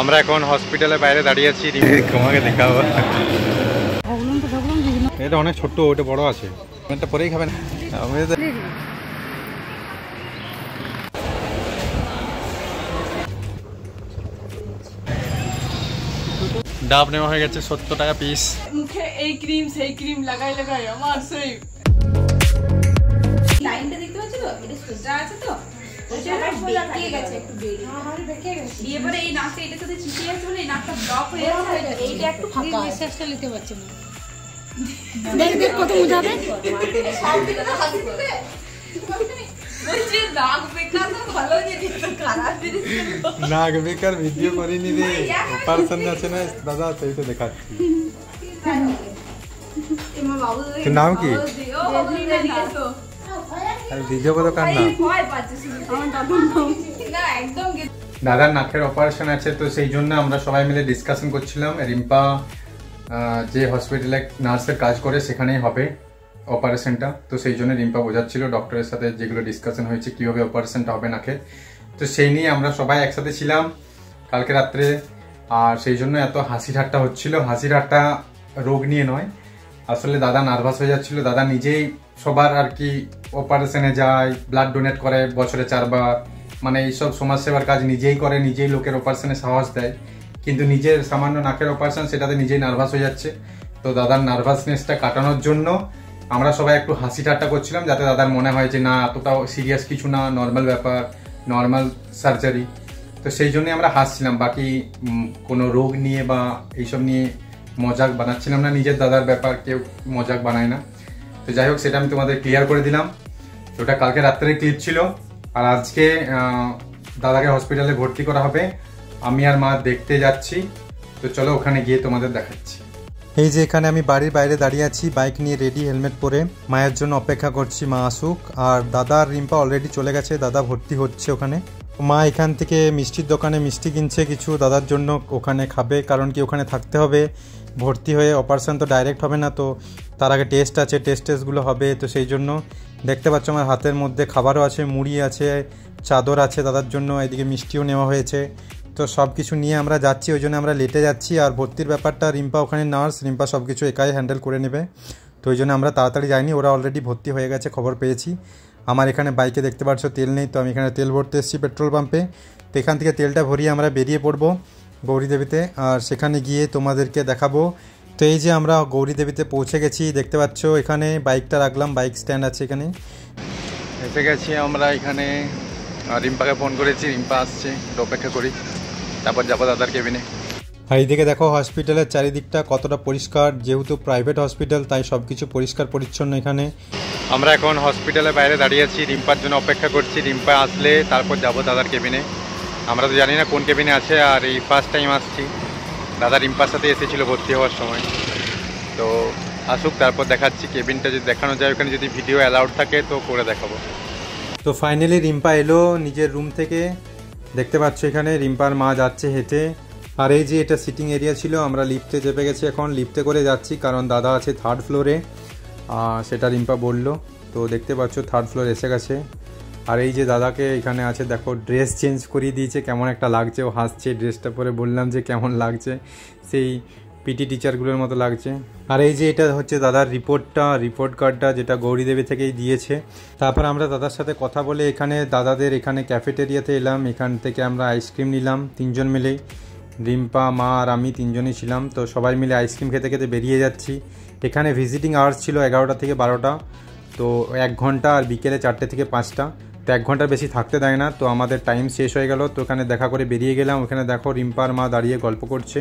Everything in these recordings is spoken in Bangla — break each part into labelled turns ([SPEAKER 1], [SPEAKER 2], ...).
[SPEAKER 1] আমরা এখন হসপিটালের বাইরে দাঁড়িয়ে আছি, তোমাকে দেখাবো। এটা অনেক ছোট্ট, ওটা বড় আছে, এটা পরেই খাবেন। ডাব নেওয়া হয়ে গেছে 70 টাকা পিস।
[SPEAKER 2] মুখে এই ক্রিম সেই ক্রিম লাগাই লাগাই আমার সেই লাইনটা দেখতে পাচ্ছ তো, এটা সোজা আছে তো, ওটা বেঁকে গেছে একটু বেরিয়ে। আমার বেঁকে গেছে দিয়ে পরে এই নাকটা এটার সাথে চিটিয়ে আছে বলে এই নাকটা ব্লক হয়ে আছে, এইটা একটু ফাঁকা আছে, নিঃশ্বাসটা নিতে পারছে না। দেখ দেখ কত মুজাবে সব দিকে তো হাসি দিতে বলছি নাক বেঁকা তো ভালো জিনিস তো খারাপ জিনিস
[SPEAKER 1] নাক বেকার ভিডিও করিনি রে, পারসন আছে না দাদা, সেই তো দেখাচ্ছি।
[SPEAKER 2] এমা বাবু
[SPEAKER 1] তোর নাম কি? আর ভিডিও কত কার নাম?
[SPEAKER 2] ভয় পাচ্ছে শুধু আমার দাদুর নাম না একদম।
[SPEAKER 1] দাদার নাকের অপারেশন আছে, তো সেই জন্য আমরা সবাই মিলে ডিসকাশন করছিলাম। রিম্পা যে হসপিটালে নার্সের কাজ করে সেখানেই হবে অপারেশনটা, তো সেই জন্য রিম্পা বোঝাচ্ছিল ডক্টরের সাথে যেগুলো ডিসকাশন হয়েছে কীভাবে অপারেশনটা হবে নাকে, তো সেই নিয়ে আমরা সবাই একসাথে ছিলাম কালকে রাত্রে। আর সেই জন্য এত হাসি ঠাট্টা হচ্ছিল। হাসি ঠাট্টা রোগ নিয়ে নয়, আসলে দাদা নার্ভাস হয়ে যাচ্ছিল। দাদা নিজেই সবার আর কি অপারেশনে যায়, ব্লাড ডোনেট করে বছরে 4 বার, মানে এইসব সমাজসেবার কাজ নিজেই করে, নিজেই লোকের অপারেশনে সাহস দেয়, কিন্তু নিজের সামান্য নাকের অপারেশন সেটাতে নিজেই নার্ভাস হয়ে যাচ্ছে। তো দাদার নার্ভাসনেসটা কাটানোর জন্য আমরা সবাই একটু হাসি ঠাট্টা করছিলাম, যাতে দাদার মনে হয় যে না এতটাও সিরিয়াস কিছু না, নর্মাল ব্যাপার, নর্মাল সার্জারি। তো সেই জন্যই আমরা হাসছিলাম, বাকি কোনো রোগ নিয়ে বা এইসব নিয়ে মজাক বানাচ্ছিলাম না। নিজের দাদার ব্যাপার কেউ মজাক বানায় না। তো যাই হোক, সেটা আমি তোমাদের ক্লিয়ার করে দিলাম। ওটা কালকে রাত্রের ক্লিপ ছিল। আর আজকে দাদাকে হসপিটালে ভর্তি করা হবে, আমি আর মা দেখতে যাচ্ছি। তো চলো ওখানে গিয়ে তোমাদের দেখাচ্ছি। এই যে এখানে আমি বাড়ির বাইরে দাঁড়িয়ে আছি, বাইক নিয়ে রেডি, হেলমেট পরে মায়ের জন্য অপেক্ষা করছি, মা আসুক। আর দাদা আর রিম্পা অলরেডি চলে গেছে, দাদা ভর্তি হচ্ছে ওখানে। মা এখান থেকে মিষ্টির দোকানে মিষ্টি কিনছে কিছু দাদার জন্য, ওখানে খাবে, কারণ কি ওখানে থাকতে হবে। ভর্তি হয়ে অপারেশন তো ডাইরেক্ট হবে না, তো তার আগে টেস্ট আছে, টেস্টগুলো হবে। তো সেই জন্য দেখতে পাচ্ছ আমার হাতের মধ্যে খাবারও আছে, মুড়ি আছে, চাদর আছে দাদার জন্য, এদিকে মিষ্টিও নেওয়া হয়েছে। তো সব কিছু নিয়ে আমরা যাচ্ছি, ওই জন্য আমরা লেটে যাচ্ছি। আর ভর্তির ব্যাপারটা রিম্পা ওখানে নার্স, রিম্পা সব কিছু একাই হ্যান্ডেল করে নেবে, তো ওই জন্য আমরা তাড়াতাড়ি যাইনি, ওরা অলরেডি ভর্তি হয়ে গেছে, খবর পেয়েছি। আমার এখানে বাইকে দেখতে পাচ্ছ তেল নেই, তো আমি এখানে তেল ভরতে এসেছি পেট্রোল পাম্পে। তো এখান থেকে তেলটা ভরিয়ে আমরা বেরিয়ে পড়বো গৌরীদেবীতে, আর সেখানে গিয়ে তোমাদেরকে দেখাবো। তো এই যে আমরা গৌরীদেবীতে পৌঁছে গেছি, দেখতে পাচ্ছ এখানে বাইকটা রাখলাম, বাইক স্ট্যান্ড আছে এখানে। এসে গেছি আমরা এখানে, রিম্পাকে ফোন করেছি, রিম্পা আসছে, অপেক্ষা করি, তারপর যাবো দাদার কেবিনে। আর এইদিকে দেখো হসপিটালের চারিদিকটা কতটা পরিষ্কার, যেহেতু প্রাইভেট হসপিটাল তাই সব কিছু পরিষ্কার পরিচ্ছন্ন এখানে। আমরা এখন হসপিটালের বাইরে দাঁড়িয়ে আছি, রিম্পার জন্য অপেক্ষা করছি। রিম্পা আসলে তারপর যাবো দাদার কেবিনে। আমরা তো জানি না কোন কেবিনে আছে, আর এই ফার্স্ট টাইম আসছি। দাদা রিম্পার সাথে এসেছিলো ভর্তি হওয়ার সময়, তো আসুক তারপর দেখাচ্ছি কেবিনটা, যদি দেখানো যায় ওখানে, যদি ভিডিও অ্যালাউড থাকে তো করে দেখাবো। তো ফাইনালি রিম্পা এলো নিজের রুম থেকে, দেখতে পাচ্ছ এখানে রিম্পার মা যাচ্ছে হেঁটে। আর এই যে এটা সিটিং এরিয়া ছিল, আমরা লিফটে চেপে গেছি, এখন লিফটে করে যাচ্ছি, কারণ দাদা আছে 3rd ফ্লোরে, সেটা রিম্পা বললো। তো দেখতে পাচ্ছ 3rd ফ্লোর এসে গেছে। আর এই যে দাদাকে এখানে আছে, দেখো ড্রেস চেঞ্জ করিয়ে দিয়েছে, কেমন একটা লাগছে, ও হাসছে ড্রেসটা পরে। বললাম যে কেমন লাগছে, সেই পিটি টিচারগুলোর মতো লাগছে। আর এই যে এটা হচ্ছে দাদার রিপোর্ট কার্ডটা, যেটা গৌরীদেবী থেকেই দিয়েছে। তারপর আমরা দাদার সাথে কথা বলে এখানে দাদাদের এখানে ক্যাফেটেরিয়াতে এলাম, এখান থেকে আমরা আইসক্রিম নিলাম 3 জন মিলেই, রিম্পা, মা আর আমি 3 জনই ছিলাম। তো সবাই মিলে আইসক্রিম খেতে খেতে বেরিয়ে যাচ্ছি। এখানে ভিজিটিং আওয়ার্স ছিল 11টা থেকে 12টা, তো 1 ঘন্টা, আর বিকেলে 4টে থেকে 5টা, তো 1 ঘন্টার বেশি থাকতে দেয় না। তো আমাদের টাইম শেষ হয়ে গেল, তো ওখানে দেখা করে বেরিয়ে গেলাম। ওখানে দেখো রিম্পার মা দাঁড়িয়ে গল্প করছে।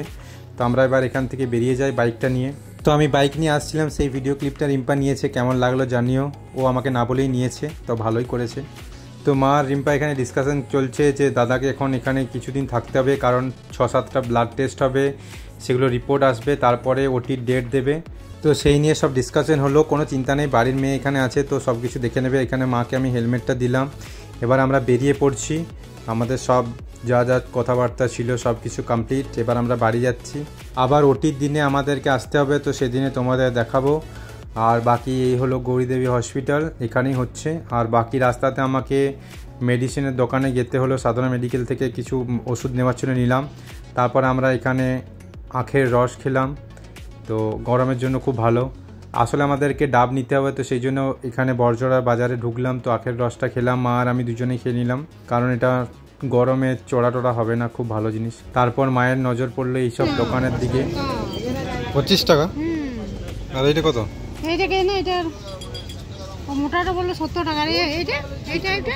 [SPEAKER 1] তো আমরা এবার এখান থেকে বেরিয়ে যাই বাইকটা নিয়ে। তো আমি বাইক নিয়ে আসছিলাম, সেই ভিডিও ক্লিপটা রিম্পা নিয়েছে, কেমন লাগলো জানিও। ও আমাকে না বলেই নিয়েছে, তো ভালোই করেছে। তো মা আর রিম্পা এখানে ডিসকাশন চলছে যে দাদাকে এখন এখানে কিছুদিন থাকতে হবে, কারণ 6-7টা ব্লাড টেস্ট হবে, সেগুলো রিপোর্ট আসবে, তারপরে ওটির ডেট দেবে। তো সেই নিয়ে সব ডিসকাশন হলো, কোনো চিন্তা নেই, বাড়ির মেয়ে এখানে আছে, তো সব কিছু দেখে নেবে। এখানে মাকে আমি হেলমেটটা দিলাম। এবার আমরা বেরিয়ে পড়ছি, আমাদের সব যা যা কথাবার্তা ছিল সব কিছু কমপ্লিট। এবার আমরা বাড়ি যাচ্ছি, আবার ওটির দিনে আমাদেরকে আসতে হবে, তো সেদিনে তোমাদের দেখাবো। আর বাকি এই হলো গৌরীদেবী হসপিটাল, এখানেই হচ্ছে। আর বাকি রাস্তাতে আমাকে মেডিসিনের দোকানে যেতে হলো, সাধারণ মেডিকেল থেকে কিছু ওষুধ নেওয়ার জন্য নিলাম। তারপর আমরা এখানে আখের রস খেলাম, তো গরমের জন্য খুব ভালো। আসলে আমাদেরকে ডাব নিতে হবে, তো সেই জন্য এখানে বড়জোড়া বাজারে ঢুকলাম, তো আখের রসটা খেলাম, মা আর আমি দুজনেই খেয়ে নিলাম, কারণ এটা গরমে চড়া টোড়া হবে না, খুব ভালো জিনিস। তারপর মায়ের নজর পড়লো এইসব দোকানের দিকে। 25 টাকা। আর এইটা কত?
[SPEAKER 3] এইটা কেন? এটার মোটাটা বললো 70 টাকা। এইটা এইটা এইটা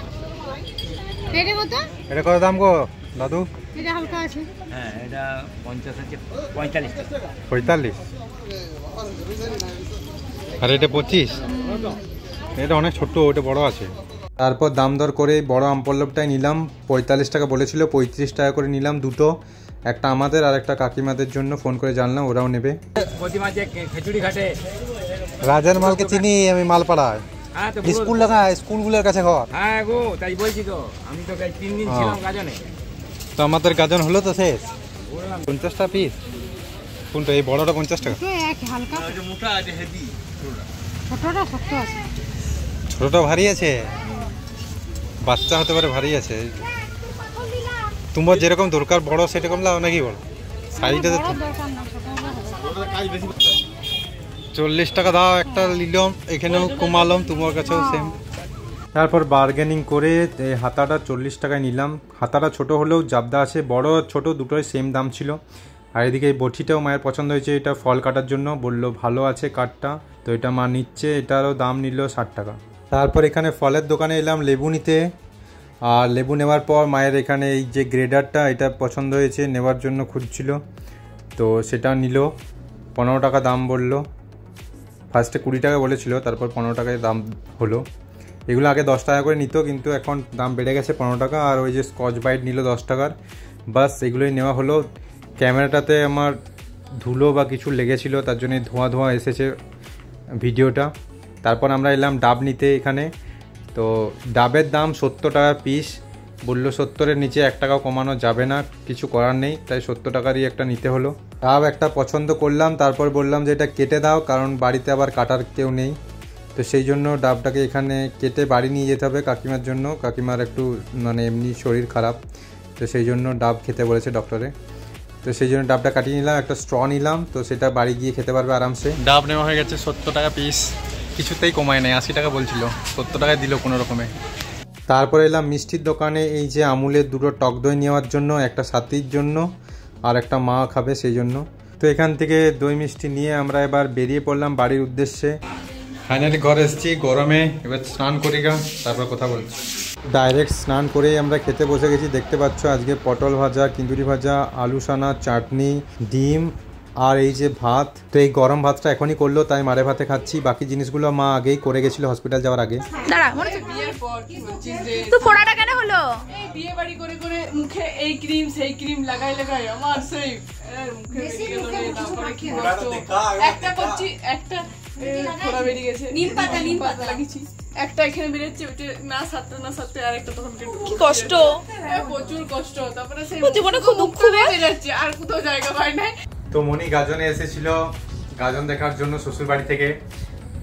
[SPEAKER 3] এটা কত?
[SPEAKER 1] এটা কত দাম গো দাদু?
[SPEAKER 3] এটা হালকা আছে।
[SPEAKER 4] হ্যাঁ, এটা 50 আছে, 45 টাকা।
[SPEAKER 1] 45। আর এটা 25। এটা অনেক ছোট, ওটা বড় আছে। তারপর দাম দর করে বড় আমপল্লবটাই নিলাম, 45 টাকা বলেছিল, 35 টাকা করে নিলাম দুটো, একটা আমাদের আর একটা কাকিমাদের জন্য ফোন করে জানলাম, ওরাও নেবে।
[SPEAKER 4] প্রতিমা যে খিচুড়ি ঘাটে
[SPEAKER 1] রাজার মালকে চিনি আমি, মালপাড়ায়।
[SPEAKER 4] হ্যাঁ, তো
[SPEAKER 1] স্কুল লাগা, স্কুলগুলোর কাছে ঘর।
[SPEAKER 4] হ্যাঁ গো, তাই বলছি তো, আমি তো 3 দিন ছিলাম গাজনে।
[SPEAKER 1] তো আমাদের গাজন হলো তো শেষ। 50 টাকা পিস কোনটা? এই বড়টা 50 টাকা।
[SPEAKER 3] এক হালকা
[SPEAKER 4] মোটা আছে, হেভি।
[SPEAKER 3] ছোটটা শক্ত আছে।
[SPEAKER 1] ছোটটা ভারী আছে, বাচ্চা হতে পারে, ভারী আছে। তোমার যেরকম দরকার বড় সেরকম লাও নাকি? বড় সাইজটা তো 40 টাকা দাও, একটা নিলাম, এখানেও কমালাম, তোমার কাছেও সেম। তারপর বার্গেনিং করে হাতাটা 40 টাকায় নিলাম। হাতাটা ছোট হলেও জাবদা আছে, বড় ছোট দুটোই সেম দাম ছিল। আর এদিকে এই বটিটাও মায়ের পছন্দ হয়েছে, এটা ফল কাটার জন্য, বললো ভালো আছে কাঠটা, তো এটা মা নিচ্ছে। এটারও দাম নিল 60 টাকা। তারপর এখানে ফলের দোকানে এলাম লেবু নিতে, আর লেবু নেওয়ার পর মায়ের এখানে এই যে গ্রেডারটা, এটা পছন্দ হয়েছে, নেওয়ার জন্য খুঁজছিল, তো সেটা নিল। 15 টাকা দাম বলল, ফার্স্টে 20 টাকা বলেছিল, তারপর 15 টাকায় দাম হলো। এগুলো আগে 10 টাকা করে নিত, কিন্তু এখন দাম বেড়ে গেছে 15 টাকা। আর ওই যে স্কচ ব্রাইট নিল 10 টাকার, বাস এগুলোই নেওয়া হলো। ক্যামেরাটাতে আমার ধুলো বা কিছু লেগেছিল, তার জন্য ধোঁয়া ধোঁয়া এসেছে ভিডিওটা। তারপর আমরা এলাম ডাব নিতে এখানে, তো ডাবের দাম 70 টাকা পিস, বললো 70-এর নিচে 1 টাকাও কমানো যাবে না, কিছু করার নেই, তাই 70 টাকারই একটা নিতে হলো। ডাব একটা পছন্দ করলাম, তারপর বললাম যে এটা কেটে দাও, কারণ বাড়িতে আবার কাটার কেউ নেই, তো সেই জন্য ডাবটাকে এখানে কেটে বাড়ি নিয়ে যেতে হবে কাকিমার জন্য। কাকিমার একটু মানে এমনি শরীর খারাপ, তো সেই জন্য ডাব খেতে বলেছে ডক্টরে, তো সেই জন্য ডাবটা কাটিয়ে নিলাম। একটা স্ট্র নিলাম, তো সেটা বাড়ি গিয়ে খেতে পারবে আরামসে। ডাব নেওয়া হয়ে গেছে 70 টাকা পিস, কিছুতেই কমায় নাই, 80 টাকা বলছিল, 70 টাকায় দিল কোনো রকমে। তারপরে এলাম মিষ্টির দোকানে, এই যে আমুলের দুটো টক দই নেওয়ার জন্য, একটা সাথীর জন্য আর একটা মা খাবে সেই জন্য। তো এখান থেকে দই মিষ্টি নিয়ে আমরা এবার বেরিয়ে পড়লাম বাড়ির উদ্দেশ্যে। ফাইনালি ঘর এসেছি গরমে, এবার স্নান করি গা, তারপর কথা বলছি। ডাইরেক্ট স্নান করেই আমরা খেতে বসে গেছি, দেখতে পাচ্ছ আজকে পটল ভাজা, কিন্দুরি ভাজা, আলু সানা, চাটনি, ডিম আর এই যে ভাত। তো এই গরম ভাতটা এখনই করলো, তাই মারে ভাতে খাচ্ছি, বাকি জিনিসগুলো মা আগেই করে গেছিল হসপিটাল যাওয়ার আগে।
[SPEAKER 2] দাঁড়া, মনে হচ্ছে বিয়ের পর কি বলছিস যে তো ফোড়াটা কেন হলো?
[SPEAKER 5] এই বিয়ে বাড়ি করে করে মুখে এই ক্রিম সেই ক্রিম লাগাই লাগাই আমার সেই মুখে বেরিয়ে গেল রে, তারপরে কি কষ্ট। একটা করছি, একটা ফোড়া বেরিয়ে গেছে, নিম পাতা লাগিয়েছি, একটা এখানে বেরিয়েছে, ওটা না সাথে আর একটা তখন কি কষ্ট, প্রচুর কষ্ট। তারপরে সেই জীবনে খুব দুঃখ বেরাচ্ছে, আর কোথাও জায়গা পাই নাই।
[SPEAKER 1] তো মনি গাজনে এসেছিল গাজন দেখার জন্য শ্বশুর বাড়ি থেকে,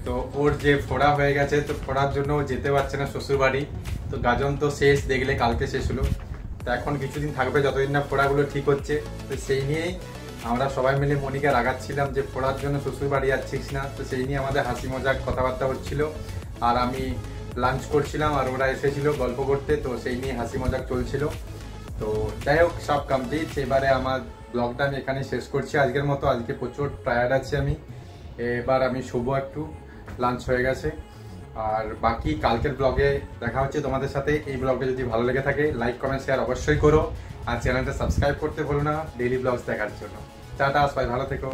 [SPEAKER 1] তো ওর যে ফোড়া হয়ে গেছে, তো ফোড়ার জন্য ও যেতে পারছে না শ্বশুর বাড়ি। তো গাজন তো শেষ, দেখলে কালকে শেষ হলো, তো এখন কিছুদিন থাকবে যতদিন না ফোড়াগুলো ঠিক হচ্ছে। তো সেই নিয়েই আমরা সবাই মিলে মনিকে রাগাচ্ছিলাম যে ফোড়ার জন্য শ্বশুর বাড়ি যাচ্ছিস না, তো সেই নিয়ে আমাদের হাসি মজাক কথাবার্তা হচ্ছিল। আর আমি লাঞ্চ করছিলাম আর ওরা এসেছিল গল্প করতে, তো সেই নিয়ে হাসি মজাক চলছিল। তো যাই হোক, সব কমপ্লিট। এবারে আমার ব্লগটা আমি এখানে শেষ করছি আজকের মতো। আজকে প্রচুর টায়ার্ড আছি আমি, এবার আমি শুভ, একটু লাঞ্চ হয়ে গেছে। আর বাকি কালকের ব্লগে দেখা হচ্ছে তোমাদের সাথে। এই ব্লগটা যদি ভালো লেগে থাকে লাইক কমেন্ট শেয়ার অবশ্যই করো, আর চ্যানেলটা সাবস্ক্রাইব করতে ভুলো না ডেইলি ব্লগস দেখার জন্য। টাটা, সবাই ভালো থেকো।